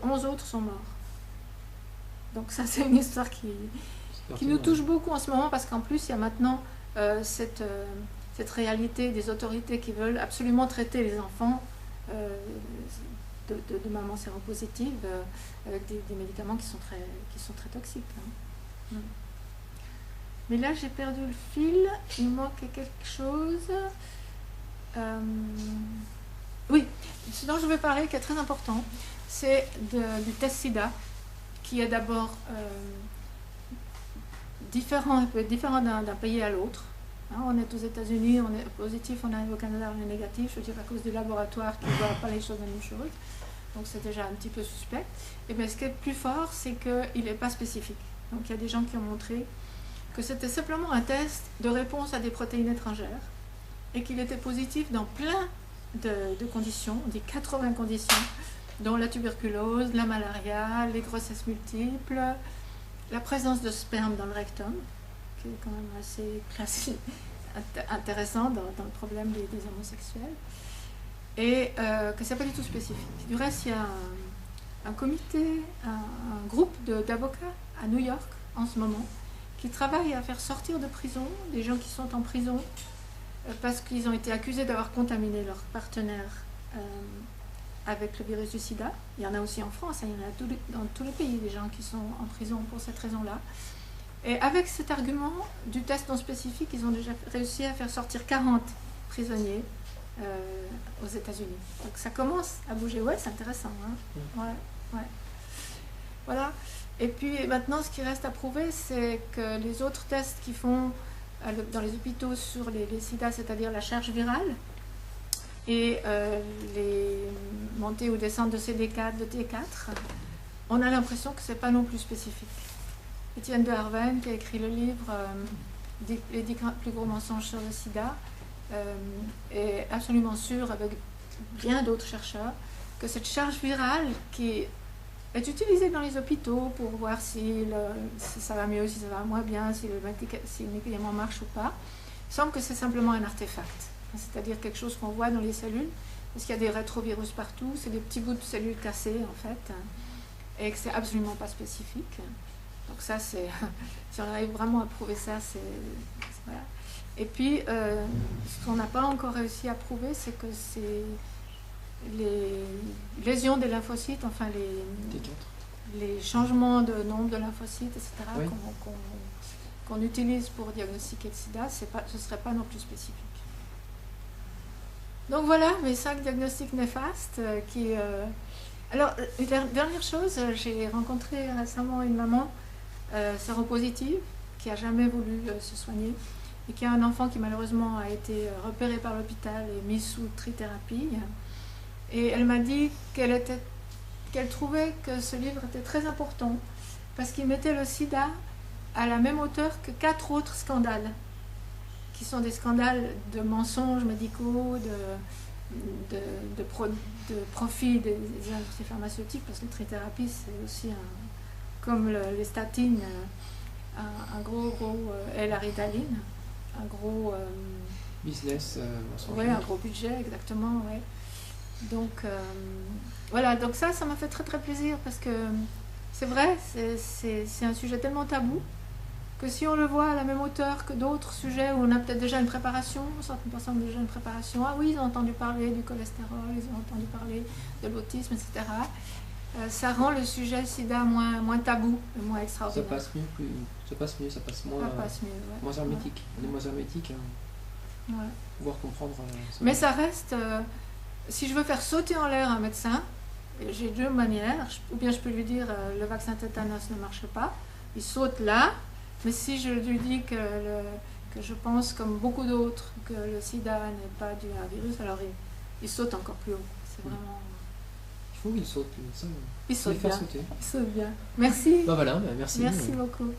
et 11 autres sont morts. Donc ça, c'est une histoire qui nous touche beaucoup en ce moment, parce qu'en plus, il y a maintenant cette réalité des autorités qui veulent absolument traiter les enfants de mamans séropositives avec des médicaments qui sont très toxiques. Hein. Mais là, j'ai perdu le fil, il manquait quelque chose. Oui, ce dont je vais parler, qui est très important, c'est du test SIDA, qui est d'abord différent d'un pays à l'autre. Hein, on est aux États-Unis, on est positif, on arrive au Canada, on est négatif, je veux dire à cause du laboratoire qui ne voit pas les choses la même chose. Donc c'est déjà un petit peu suspect. Et bien ce qui est plus fort, c'est qu'il n'est pas spécifique. Donc il y a des gens qui ont montré que c'était simplement un test de réponse à des protéines étrangères et qu'il était positif dans plein de conditions, on dit 80 conditions, dont la tuberculose, la malaria, les grossesses multiples, la présence de sperme dans le rectum, qui est quand même assez classique, intéressant dans le problème des homosexuels, et que ce n'est pas du tout spécifique. Du reste, il y a un comité, un groupe d'avocats à New York en ce moment, qui travaille à faire sortir de prison des gens qui sont en prison parce qu'ils ont été accusés d'avoir contaminé leur partenaire avec le virus du sida. Il y en a aussi en France, il y en a dans tous les pays des gens qui sont en prison pour cette raison-là. Et avec cet argument du test non spécifique, ils ont déjà réussi à faire sortir 40 prisonniers aux États-Unis. Donc ça commence à bouger, ouais, c'est intéressant. Hein, ouais. Voilà. Et puis maintenant, ce qui reste à prouver, c'est que les autres tests qu'ils font dans les hôpitaux sur les sida, c'est-à-dire la charge virale, et les montées ou descentes de CD4, de T4, on a l'impression que ce n'est pas non plus spécifique. Étienne de Harven, qui a écrit le livre Les 10 plus gros mensonges sur le sida, est absolument sûr, avec bien d'autres chercheurs, que cette charge virale qui est utilisée dans les hôpitaux pour voir si ça va mieux, si ça va moins bien, si le médicament marche ou pas, semble que c'est simplement un artefact. C'est-à-dire quelque chose qu'on voit dans les cellules, parce qu'il y a des rétrovirus partout, c'est des petits bouts de cellules cassées en fait, et que c'est absolument pas spécifique. Donc ça, si on arrive vraiment à prouver ça, voilà. Et puis, ce qu'on n'a pas encore réussi à prouver, c'est que c'est les lésions des lymphocytes, enfin les changements de nombre de lymphocytes, etc., oui, qu'on utilise pour diagnostiquer le sida, ce ne serait pas non plus spécifique. Donc voilà, mes 5 diagnostics néfastes qui... Alors, dernière chose, j'ai rencontré récemment une maman séropositive qui n'a jamais voulu se soigner et qui a un enfant qui malheureusement a été repéré par l'hôpital et mis sous trithérapie. Et elle m'a dit qu'elle trouvait que ce livre était très important parce qu'il mettait le sida à la même hauteur que 4 autres scandales, qui sont des scandales de mensonges médicaux, de profit des industries pharmaceutiques, parce que la trithérapie, c'est aussi, comme les statines, un gros L-arytaline, un gros... business oui, un gros budget, exactement, ouais. Donc, voilà, donc ça m'a fait très très plaisir, parce que c'est vrai, c'est un sujet tellement tabou, que si on le voit à la même hauteur que d'autres sujets où on a peut-être déjà une préparation, certaines personnes ont déjà une préparation, ah oui, ils ont entendu parler du cholestérol, ils ont entendu parler de l'autisme, etc. Ça rend le sujet sida moins tabou, moins extraordinaire. Ça passe mieux, ça passe moins, ouais. moins hermétique. Ouais. On est moins hermétique à pouvoir comprendre. Mais ça reste, si je veux faire sauter en l'air un médecin, j'ai 2 manières, ou bien je peux lui dire le vaccin tétanos ne marche pas, il saute là. Mais si je lui dis que je pense, comme beaucoup d'autres, que le sida n'est pas dû à un virus, alors il saute encore plus haut. C'est vraiment... Il faut qu'il saute. Ça, il saute bien. Il saute bien. Merci. Bah voilà, merci. Merci beaucoup.